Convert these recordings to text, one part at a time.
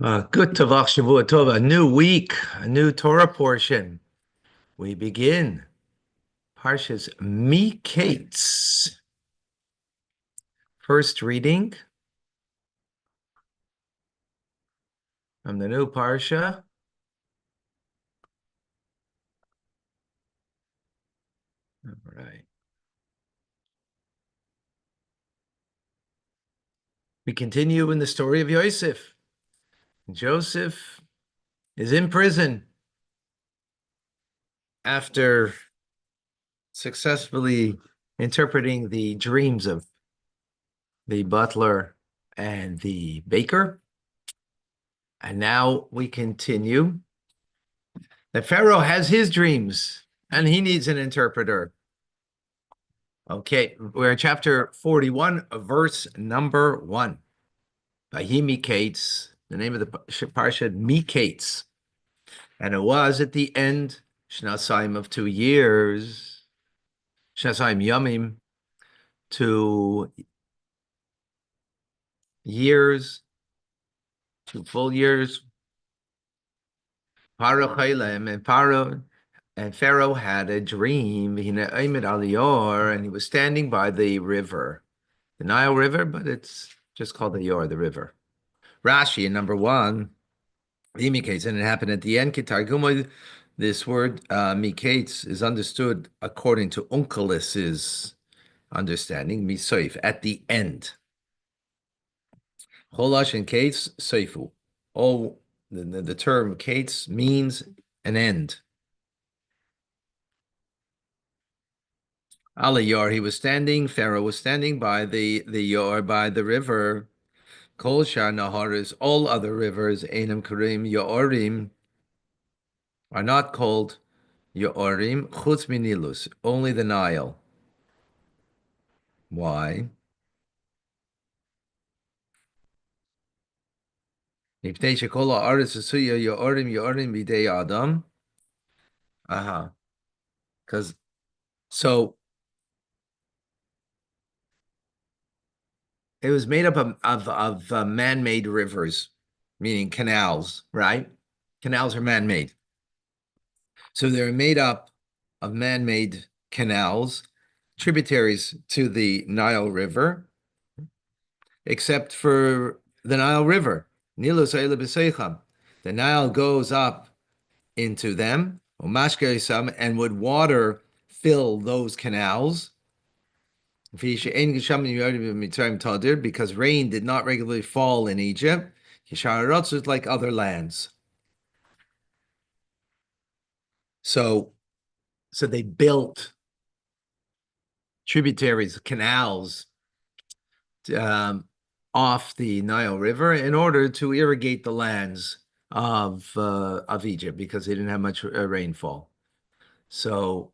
Good Tavach Shavua Tov, a new week, a new Torah portion. We begin Parshas Mikeitz. First reading from the new Parsha. All right. We continue in the story of Yosef. Joseph is in prison after successfully interpreting the dreams of the butler and the baker. And now we continue that Pharaoh has his dreams and he needs an interpreter. Okay, we're in chapter 41, verse number 1. Mikeitz, the name of the parsha, Mikeitz. And it was at the end, Shnasaim of 2 years, Shnasaim Yamim, 2 years, 2 full years. Paro Chaylem, and Pharaoh had a dream, and he was standing by the river, the Nile River, but it's just called the Yor, the river. Rashi in number 1, Mikeitz, and it happened at the end. This word Mikeitz is understood according to Onkelus's understanding, misoif, at the end. Cholash and Kates, soifu. Oh, the term Kates means an end. Ala Yor, he was standing, Pharaoh was standing by the Yor, by the river. Kol Shar Naharis, all other rivers, Einam Karim, Yorim, are not called Yorim, Chutz Minilus, only the Nile. Why? Because so it was made up of man-made rivers, meaning canals, right? Canals are man-made. So they're made up of man-made canals, tributaries to the Nile River, except for the Nile River. The Nile goes up into them, and would water fill those canals. Because rain did not regularly fall in Egypt, like other lands. So they built tributaries, canals, off the Nile River in order to irrigate the lands of Egypt because they didn't have much rainfall. So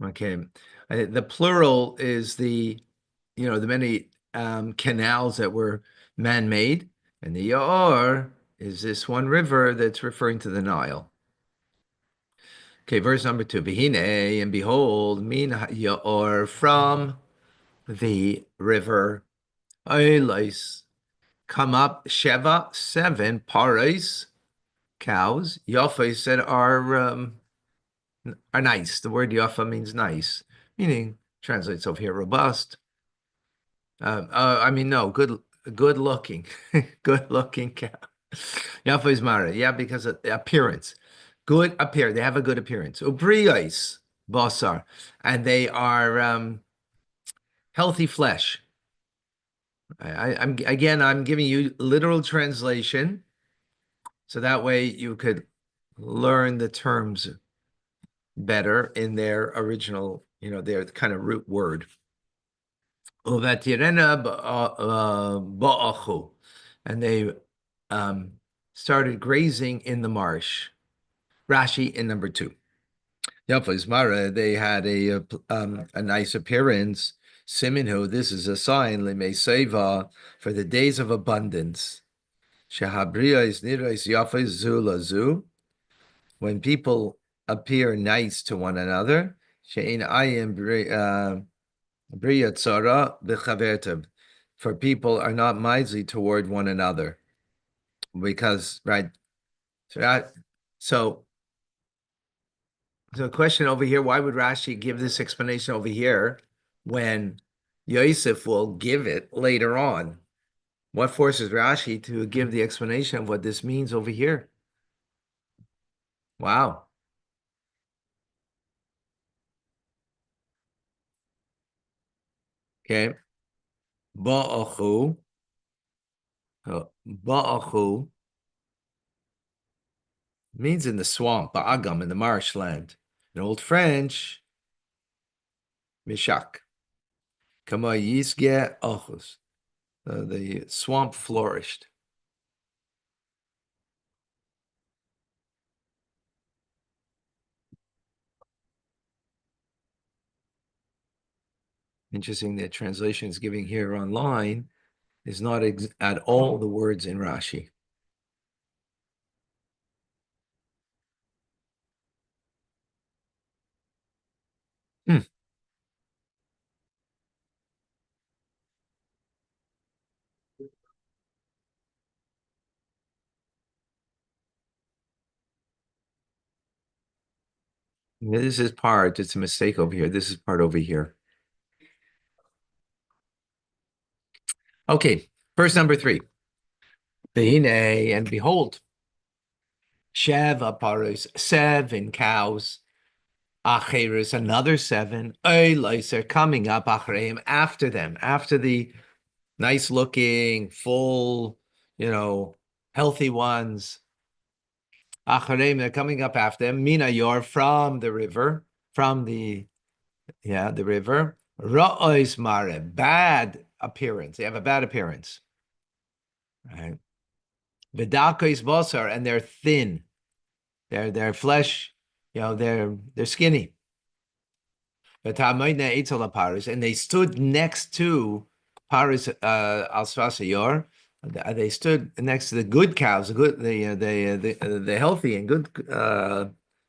okay, the plural is the many canals that were man-made, and the Yor is this one river that's referring to the Nile. Okay, verse number 2. Behine, and behold, min Yor, from the river, Eilis, come up Sheva, 7 parais, cows. Yafa said are nice. The word Yafa means nice, meaning translates over here robust. No, good looking, good looking cow. Yafa is Mara, yeah, because of appearance. Good appear. They have a good appearance. Ubriyais, basar, and they are healthy flesh. I'm giving you literal translation, so that way you could learn the terms better in their original, their kind of root word. And they started grazing in the marsh. Rashi in number 2. They had a nice appearance. Siminhu, this is a sign, Seva, for the days of abundance. Shahabria is nirais yafais zulazu. When people appear nice to one another. She'in ayim briya tzara b'chavertav. For people are not miserly toward one another. Because, right, so the question over here, why would Rashi give this explanation over here when Yosef will give it later on? What forces Rashi to give the explanation of what this means over here? Wow. Okay. Ba'achu. Ba'achu means in the swamp, ba'agam, in the marshland. In Old French, mishak. Kama yisge ochus. The swamp flourished. Interesting that translation is giving here online is not at all the words in Rashi. Hmm. This is part, it's a mistake over here. This is part over here. Okay, verse number 3. Behine, and behold, Sheva paros, 7 cows, Acheres, another 7, Eileiser, coming up, Achreim, after them, after the nice looking, full, healthy ones. Achareim, they're coming up after them. Mina yor, from the river, from the river. Ra'ois mare, bad appearance. They have a bad appearance. Right. Vidakois bosar, and they're thin. Their flesh, they're skinny. And they stood next to Paris al Svasayor. They stood next to the good cows, the healthy and good,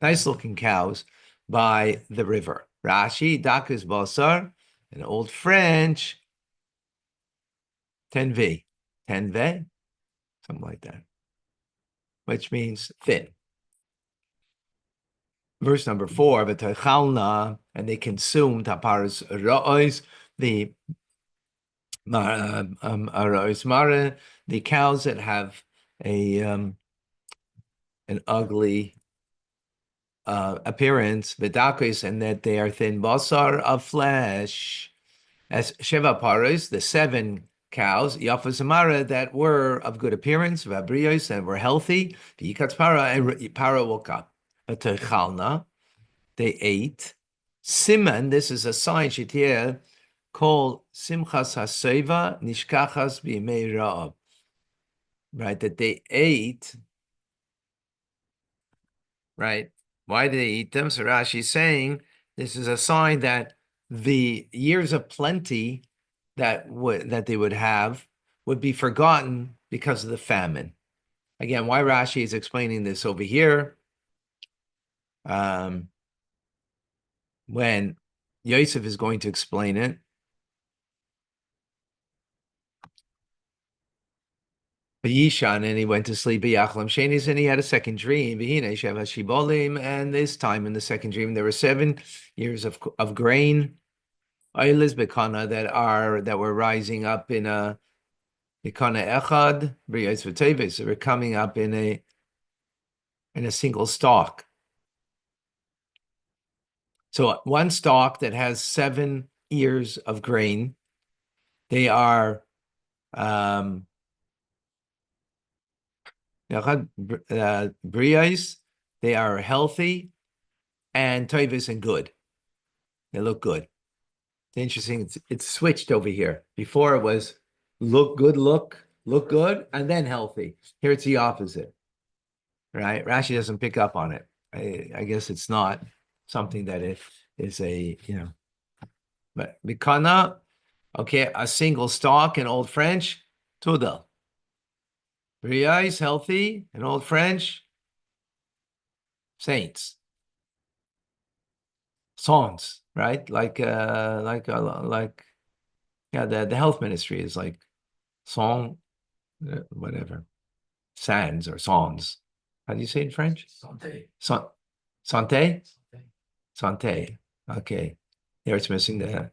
nice looking cows by the river. Rashi, Dakus Basar, in Old French, tenve, tenve, something like that, which means thin. Verse number 4, and they consumed Taparis Ra'os, the the cows that have an ugly appearance, vidakis, and that they are thin basar of flesh, as sheva paros, the 7 cows, yafas that were of good appearance, vabrios, and were healthy, v'yikatz para, and para woke up. But they ate. Siman, this is a sign, Shetia, called Simchas HaSeva Nishkachas B'Yimei Ra'ab. Right, that they ate, right? Why did they eat them? So Rashi is saying this is a sign that the years of plenty that they would have would be forgotten because of the famine. Again, why Rashi is explaining this over here, when Yosef is going to explain it. Yishan, and he went to sleep. Shenis, and he had a second dream. And this time in the second dream, there were 7 years of grain, that were rising up in a Ikana Echad, They were coming up in a single stalk. So one stalk that has 7 ears of grain, they are Briais, they are healthy, and Toivis and good. They look good. It's interesting. It's switched over here. Before it was look good, and then healthy. Here it's the opposite. Right? Rashi doesn't pick up on it. I guess it's not something that it is but Mikana, okay, a single stalk in Old French, Tudel. Briais, healthy in Old French, saints. songs, right? Yeah, the health ministry is like song, whatever, sans or songs. How do you say it in French? Santé. Santé? Santé. Okay. There it's missing the,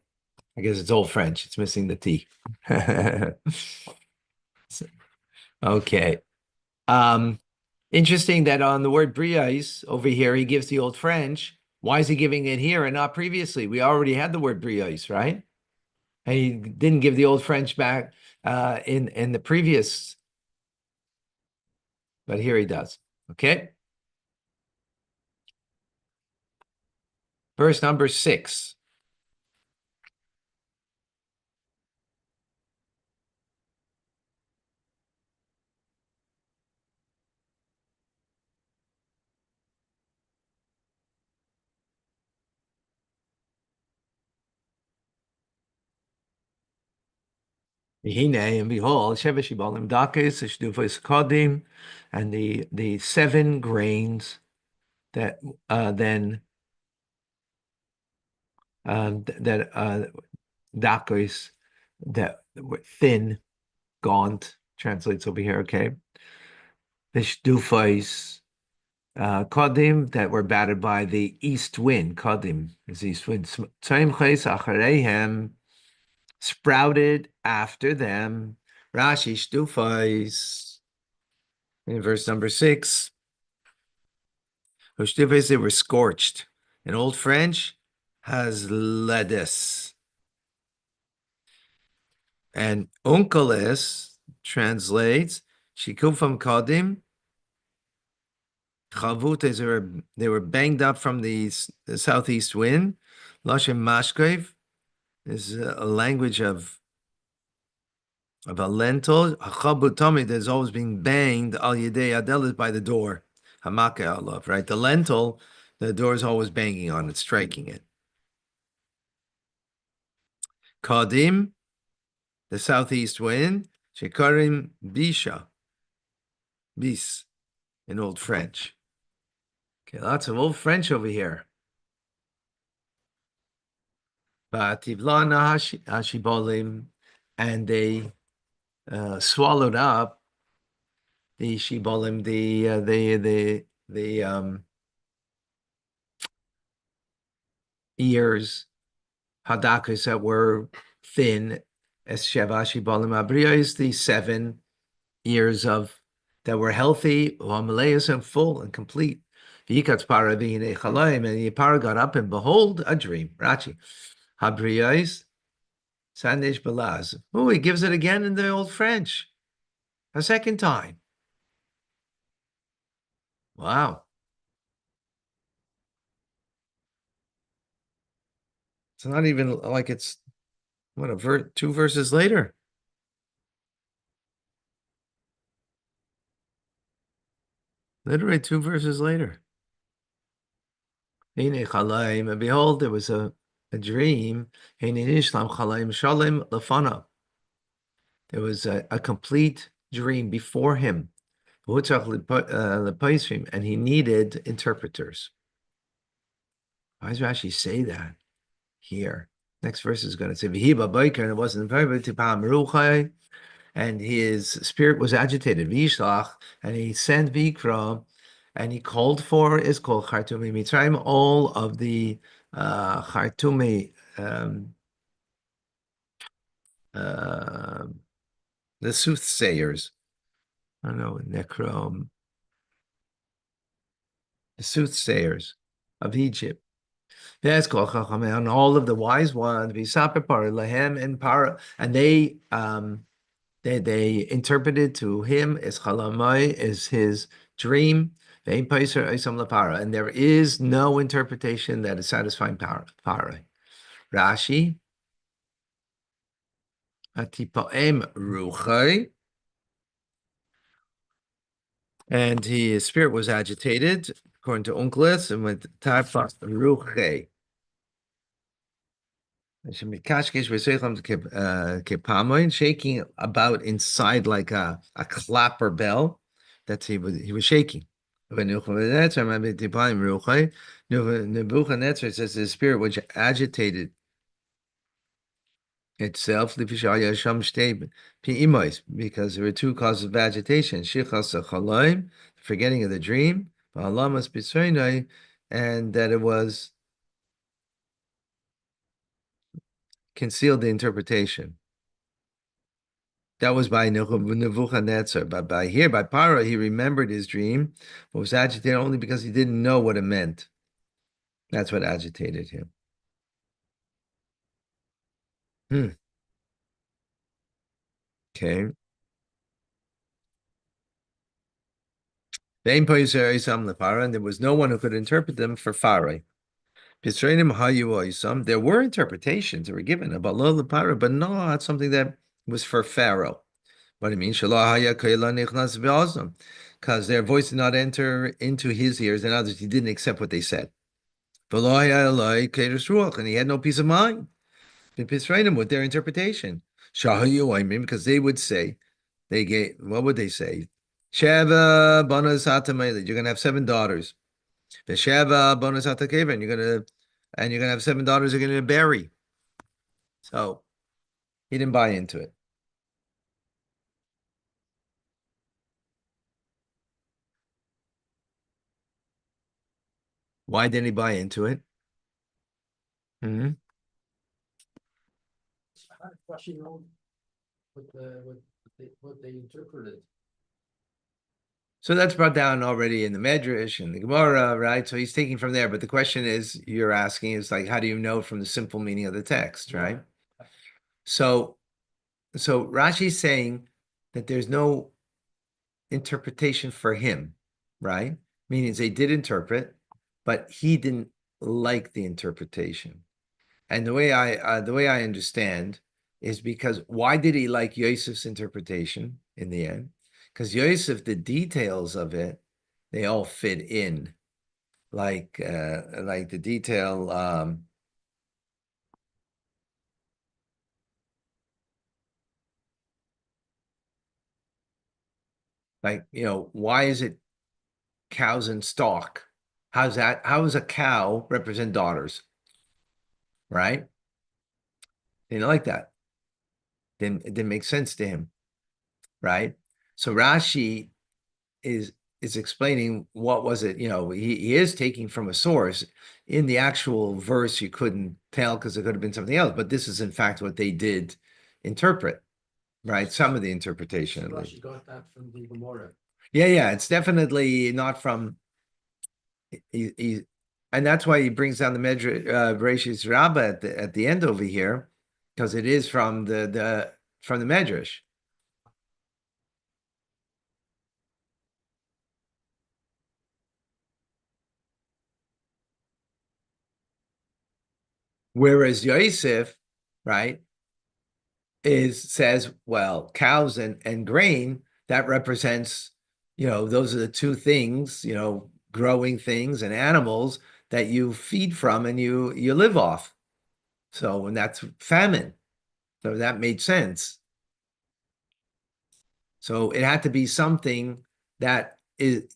I guess it's old French. It's missing the T. Okay. Um, Interesting that on the word briais over here, he gives the old French. Why is he giving it here and not previously? We already had the word briais, right? And he didn't give the old French back in the previous, but here he does. Okay. Verse number 6. And behold, Shevesh Ibalim Dakis, Shdufos Kodim, and the 7 grains that then that Dakis that were thin, gaunt, translates over here, okay? The Shdufos Kodim that were battered by the east wind. Kodim is east wind. Tzayim Achareihem sprouted after them. Rashi Shtufais in verse number 6. Shtufais, they were scorched. In Old French, has lettuce. And Onkeles translates Shikufam Kodim. Chavut, they were banged up from the southeast wind. Lashon Mashkev is a language of a lentil. Chabutami, there's always being banged al yedei adelis by the door. Hamake alav, right? The lentil, the door is always banging on it, striking it. Kadim, the southeast wind. Shekarim bisha, bis, in Old French. Okay, lots of Old French over here. Bativlana hashibolim, and they swallowed up the shibolim, the ears, hadakas that were thin, as sheva shibolim abriyos, the 7 ears of that were healthy, u'amalayas, and full and complete. Yikatz para v'hinei chalayim, and the para got up, and behold, a dream. Rashi, habriyos, sandesh balaz. Oh, he gives it again in the Old French, a second time. Wow. It's not even like it's what a 2 verses later. Literally 2 verses later. And behold, there was a dream. There was a complete dream before him. And he needed interpreters. Why does Rashi say that here? Next verse is going to say, and it wasn't very, and his spirit was agitated. Vishlach, and he sent Vikra, and he called for is called Chartumi Mitzrayim, all of the Chartumi, the soothsayers. I don't know, Necrom, the soothsayers of Egypt. Yes, and all of the wise ones, Lahem and Para, and they interpreted to him as chalamai, as his dream, and there is no interpretation that is satisfying para. Rashi, atipaem ruchai, and his spirit was agitated, according to Unklis, and with tapa ruchai. Shaking about inside like a clapper bell that he was shaking. Nebuchadnezzar says the spirit which agitated itself, because there were two causes of agitation: shichas chalaim, forgetting of the dream, and that it was concealed the interpretation. That was by Nebuchadnezzar. But by Paro, he remembered his dream, but was agitated only because he didn't know what it meant. That's what agitated him. Okay. And there was no one who could interpret them for Pharaoh. There were interpretations that were given about Lo Lepara, but not something that was for Pharaoh. What do you mean? Because their voice did not enter into his ears, and others he didn't accept what they said. And he had no peace of mind with their interpretation. Because they would say, what would they say? Sheva Banas Hatamayla, you're gonna have 7 daughters. The Sheva Banas Hatakeva, and you're gonna have 7 daughters you're gonna bury. So he didn't buy into it. Why didn't he buy into it? Mm-hmm. Rushing on what they interpreted. So that's brought down already in the Medrash and the Gemara, right? So he's taking from there. But the question is, you're asking is like, how do you know from the simple meaning of the text, right? So Rashi's saying that there's no interpretation for him, right? Meaning they did interpret, but he didn't like the interpretation. And the way I understand is because why did he like Yosef's interpretation in the end? Because Yosef, the details of it, they all fit in, like the detail. Why is it cows and stock? How does a cow represent daughters? Right? They didn't like that. It didn't make sense to him, right? So Rashi is explaining what was it. He is taking from a source. In the actual verse, you couldn't tell because it could have been something else. But this is in fact what they did interpret, right? Some of the interpretation. Rashi got that from the Gemara. Yeah, it's definitely not from. And that's why he brings down the Medrash Bereshis Rabbah at the end over here, because it is from the Medrash. Whereas Yosef, right, says, well, cows and grain, that represents, those are the two things, growing things and animals that you feed from and you live off. So, and that's famine. So that made sense. So it had to be something that isn't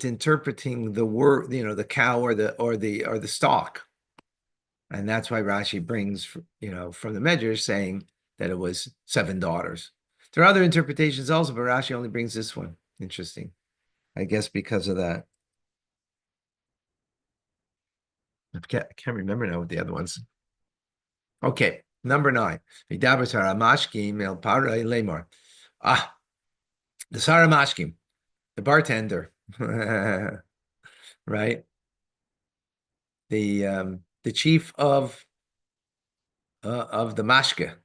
interpreting the word, the cow or the stock. And that's why Rashi brings, from the Medrash saying that it was 7 daughters. There are other interpretations also, but Rashi only brings this one. Interesting. I guess because of that. I can't remember now what the other ones. Okay, number 9. The Saramashkim, the bartender, right? The chief of the mashke.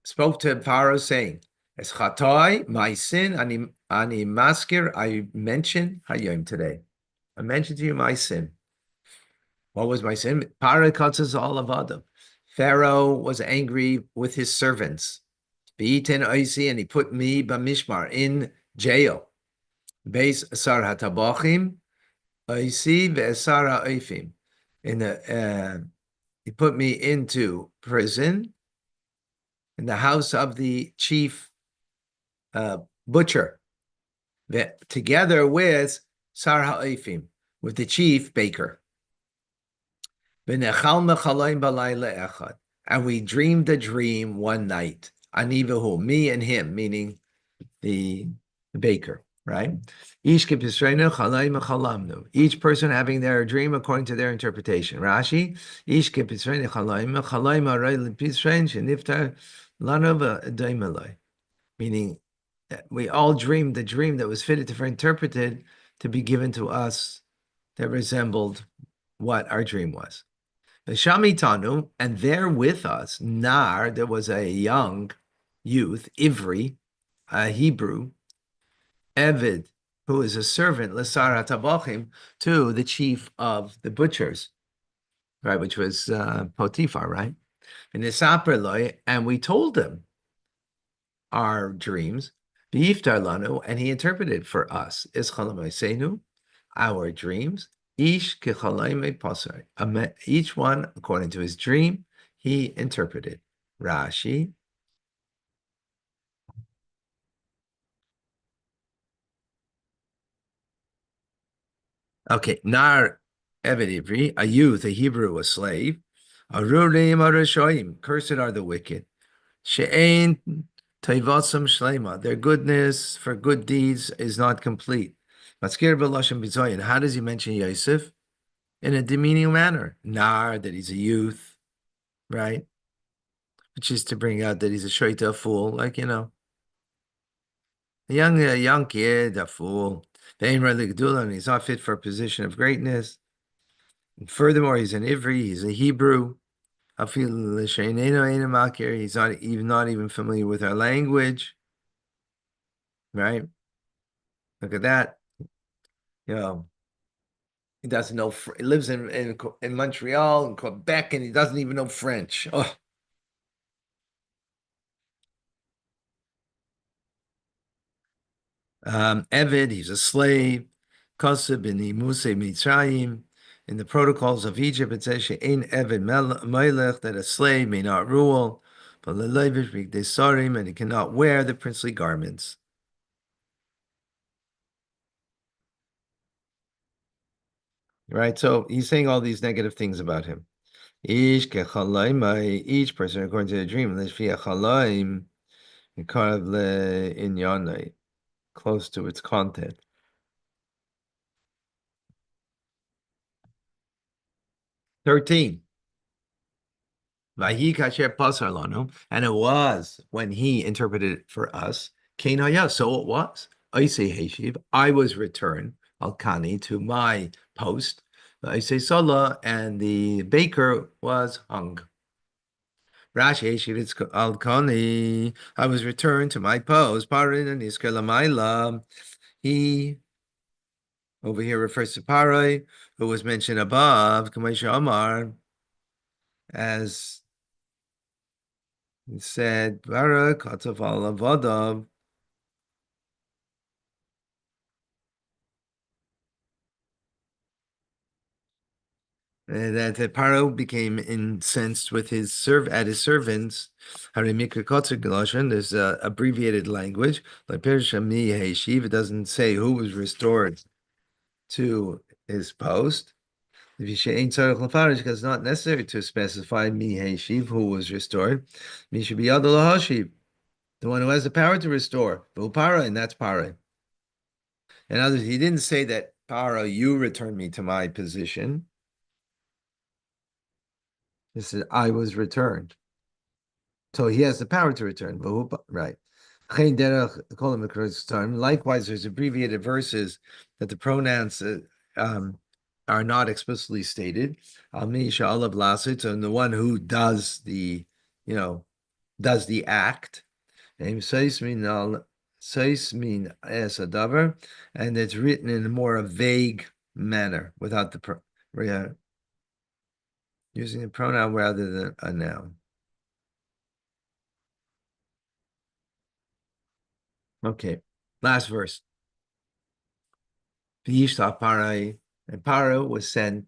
Spoke to Pharaoh saying, "Es chatoi, my sin, ani maskir. I mentioned hayom today. I mentioned to you my sin. What was my sin? Parakatzes all of Adam. Pharaoh was angry with his servants. Beiten oisi, and he put me b'mishmar in jail. Beis asar hatabachim oisi ve'asar ha'oifim. He put me into prison in the house of the chief butcher, together with Sar ha'ifim, with the chief baker. V'nechal mechalayim balayla echad. And we dreamed a dream one night. Ani v'hu, me and him, meaning the baker, right? Each person having their dream according to their interpretation. Rashi, meaning we all dreamed the dream that was fitted to interpreted to be given to us that resembled what our dream was. The Shamitanu, and there with us, Nar, there was a young youth, Ivri, a Hebrew, Evid, who is a servant, Lesar HaTabachim, to the chief of the butchers, right, which was Potiphar, right? And we told him our dreams, B'yiftar lanu, and he interpreted for us, Ischalamasenu, our dreams, Ish kechalaime pasar. Each one, according to his dream, he interpreted. Rashi. Okay, Nar Eved Ivri, a youth, a Hebrew, a slave. Arurim arashoim, cursed are the wicked. She'ain taivatsam shlema, their goodness for good deeds is not complete. Matzkir b'lashon bizoyin, how does he mention Yosef? In a demeaning manner. Nar, that he's a youth, right? Which is to bring out that he's a shoita, a fool, like, a young kid, a fool. And he's not fit for a position of greatness. And furthermore, he's an Ivri, he's a Hebrew. He's not even familiar with our language, right? Look at that. He doesn't know. He lives in Montreal and Quebec, and he doesn't even know French. Oh. Evid, he's a slave. Koseb in the Muse Mitzrayim. In the protocols of Egypt, it says she'ein Evid melech, that a slave may not rule, but lelevish b'gdei and he cannot wear the princely garments. Right, so he's saying all these negative things about him. Each person according to the dream, close to its content. 13. And it was when he interpreted it for us. So it was. I was returned, Al-Kani, to my post. And the baker was hung. Rashi, Al-Kani, I was returned to my post. Parin and Iskalamayla. He over here refers to Parai, who was mentioned above, Kamaisha Amar, as he said, Barak, Katafal Avadav. That Paro became incensed with his servants. There's abbreviated language. Like it doesn't say who was restored to his post. Because it's not necessary to specify who was restored. Should be the one who has the power to restore. And that's Para. In other words, he didn't say that Para, you return me to my position. He said, I was returned. So he has the power to return. Right. Likewise, there's abbreviated verses that the pronouns are not explicitly stated. And the one who does the act. And it's written in a more vague manner without the using a pronoun rather than a noun. Okay, last verse. Parai, and Paro was sent.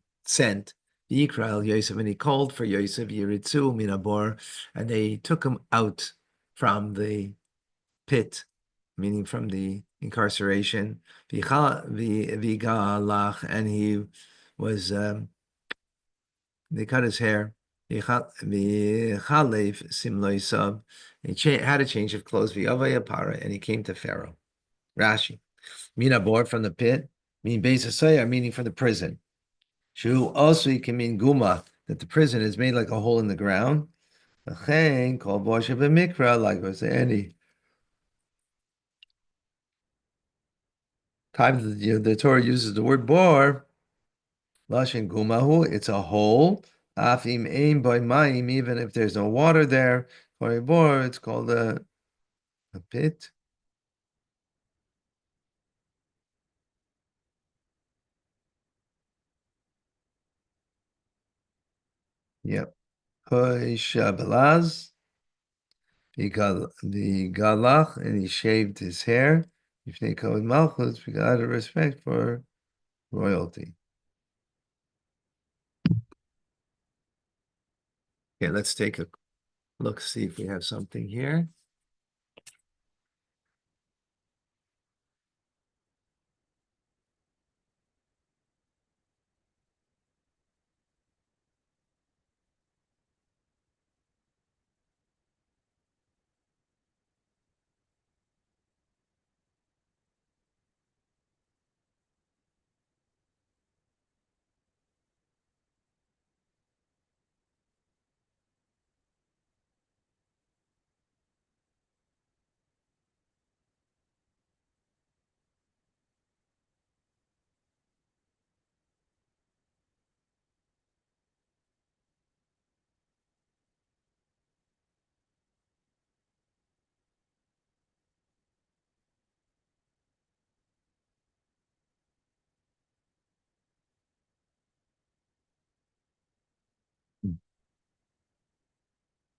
Yikral Yosef, and he called for Yosef Yiritzu Minabor, and they took him out from the pit, meaning from the incarceration. V'galach, and he was they cut his hair. V'chalev simloisav. He had a change of clothes. V'yavaya para, and he came to Pharaoh. Rashi, mina bor from the pit, mean beisasaya, meaning from the prison. Shu also he can mean guma, that the prison is made like a hole in the ground. Achen called bosha b'mikra, like was any time the Torah uses the word bor. Lashon gumahu, it's a hole. Afim aim by mayim, even if there's no water there. For a bor, it's called a pit. Yep. Shabalaz, the galach, and he shaved his hair. If they call it malchus, out of respect for royalty. Okay, let's take a look, see if we have something here.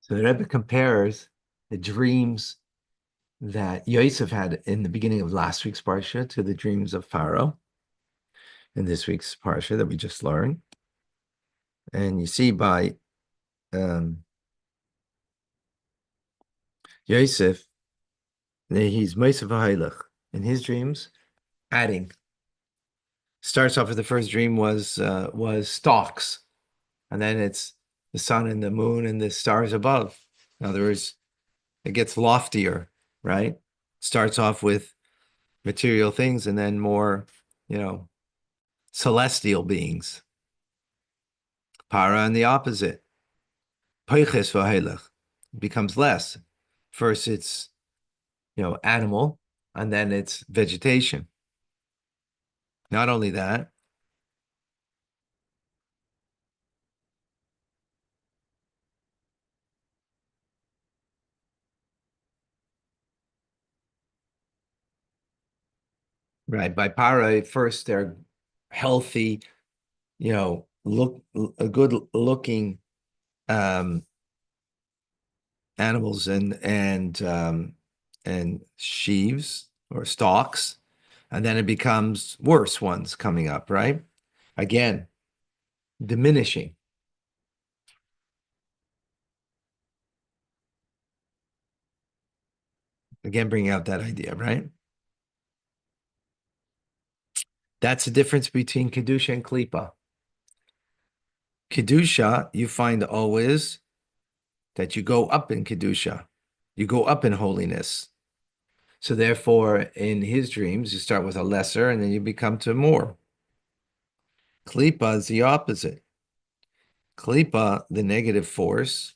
So the Rebbe compares the dreams that Yosef had in the beginning of last week's parsha to the dreams of Pharaoh in this week's parsha that we just learned. And you see by Yosef that he's Moshe V'Hailach in his dreams, adding. Starts off with the first dream was stalks, and then it's the sun and the moon and the stars above. In other words, it gets loftier, right? Starts off with material things and then more, celestial beings. Para and the opposite. Peiches v'hailach becomes less. First it's, animal, and then it's vegetation. Not only that, right? By para, first they're healthy, look a good looking animals and sheaves or stalks, and then it becomes worse ones coming up, right? Again, diminishing. Again, bringing out that idea, right? That's the difference between Kedusha and Klipa. Kedusha, you find always that you go up in Kedusha. You go up in holiness. So therefore, in his dreams, you start with a lesser and then you become to more. Klipa is the opposite. Klipa, the negative force,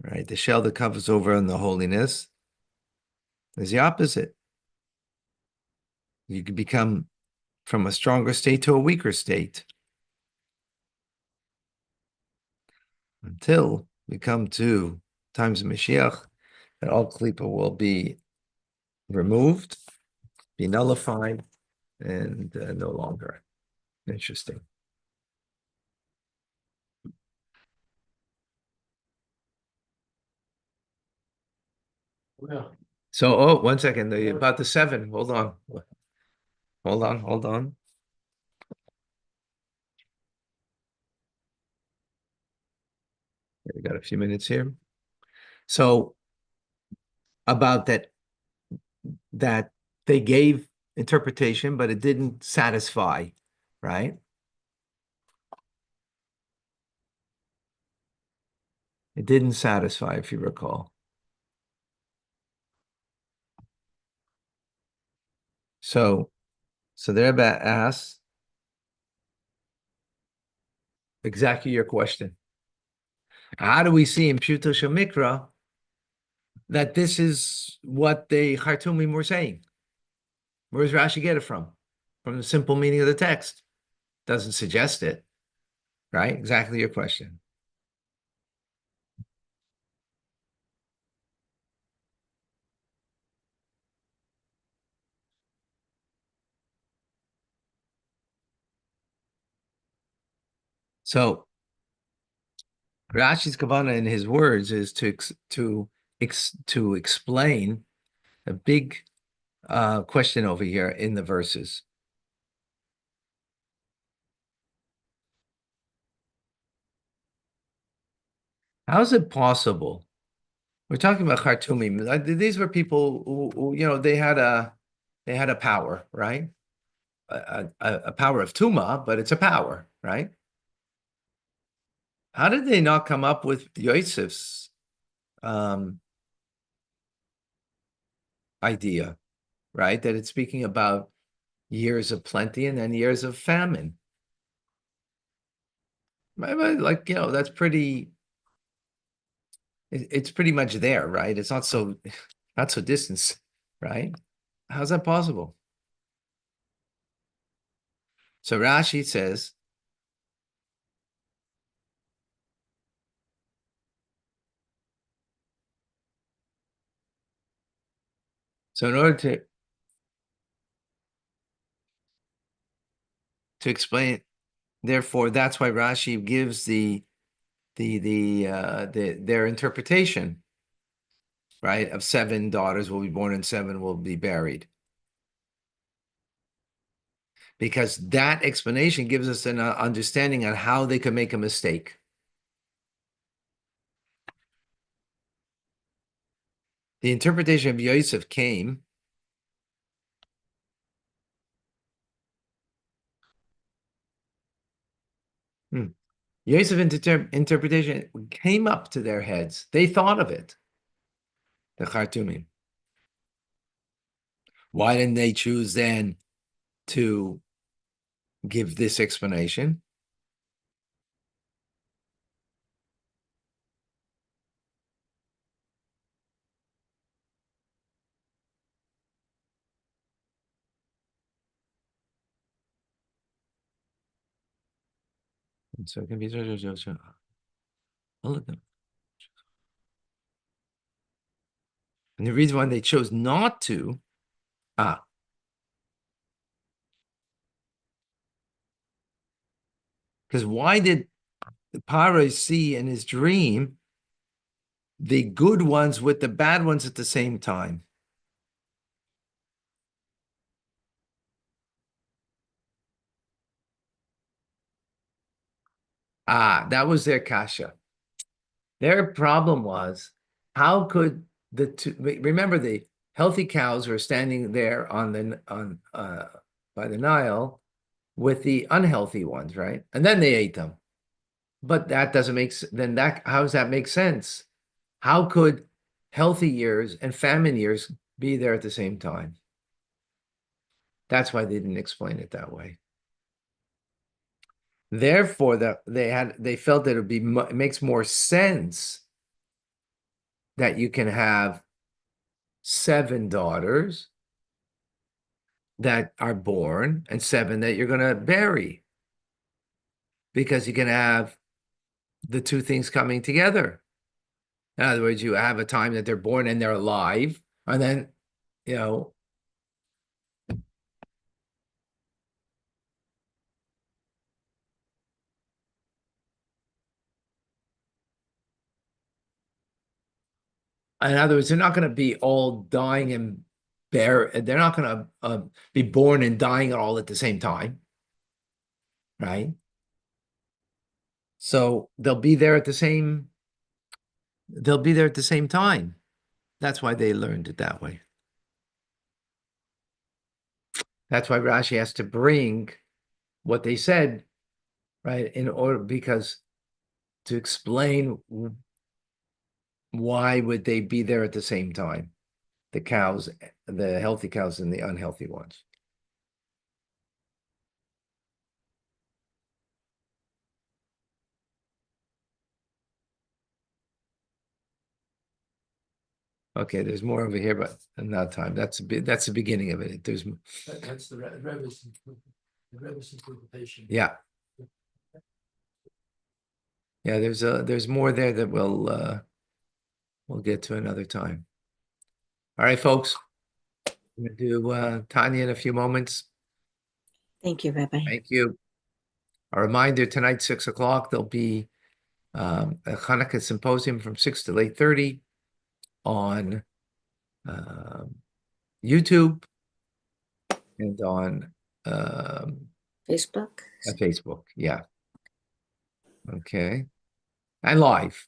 right? The shell that covers over on the holiness is the opposite. You can become from a stronger state to a weaker state until we come to times of Mashiach, and all klipa will be removed, be nullified, and no longer. Interesting. Well, So, 1 second, about the 7. Hold on. Hold on. We got a few minutes here. So, about that they gave interpretation, but it didn't satisfy, right? It didn't satisfy, if you recall. So, so the Rebbe asks exactly your question. How do we see in Pshuto Shemikra that this is what the Khartoumim were saying? Where does Rashi get it from? From the simple meaning of the text. Doesn't suggest it, right? Exactly your question. So Rashi's kavanah in his words is to explain a big question over here in the verses. How is it possible? We're talking about Khartoumim. These were people who, they had a power, right? A power of Tuma, but it's a power, right? How did they not come up with Yosef's um, idea, right? That it's speaking about years of plenty and then years of famine. Like, that's pretty, it's pretty much there, right? It's not so, not so distant, right? How's that possible? So Rashi says, so in order to explain, therefore, that's why Rashi gives their interpretation, right? Of 7 daughters will be born and 7 will be buried. Because that explanation gives us an understanding on how they could make a mistake. The interpretation of Yosef came Yosef interpretation came up to their heads. They thought of it, the Khartoumim. Why didn't they choose then to give this explanation? And so it can be. And the reason why they chose not to, because why did Paro see in his dream the good ones with the bad ones at the same time? That was their kasha. Their problem was, how could the two, remember the healthy cows were standing there by the Nile with the unhealthy ones, right? And then they ate them. But that doesn't make then that how does that make sense? How could healthy years and famine years be there at the same time? That's why they didn't explain it that way. Therefore, they felt that it makes more sense that you can have 7 daughters that are born and 7 that you're going to bury, because you can have the two things coming together. In other words, you have a time that they're born and they're alive, and then, you know, in other words, they're not going to be all dying and they're not going to be born and dying all at the same time, right? So they'll be there at the same time. That's why they learned it that way. That's why Rashi has to bring what they said, right, in order, because to explain why would they be there at the same time, the cows, the healthy cows and the unhealthy ones. Okay, there's more over here, but not time. That's the beginning of it. There's That's the Rebbe's interpretation. yeah. Yeah, there's more there that we'll get to another time. All right, folks. I'm gonna do Tanya in a few moments. Thank you, Rabbi. Thank you. A reminder, tonight, 6 o'clock, there'll be a Hanukkah symposium from 6 to 8:30 on YouTube and on Facebook. Facebook. Yeah. Okay. And live.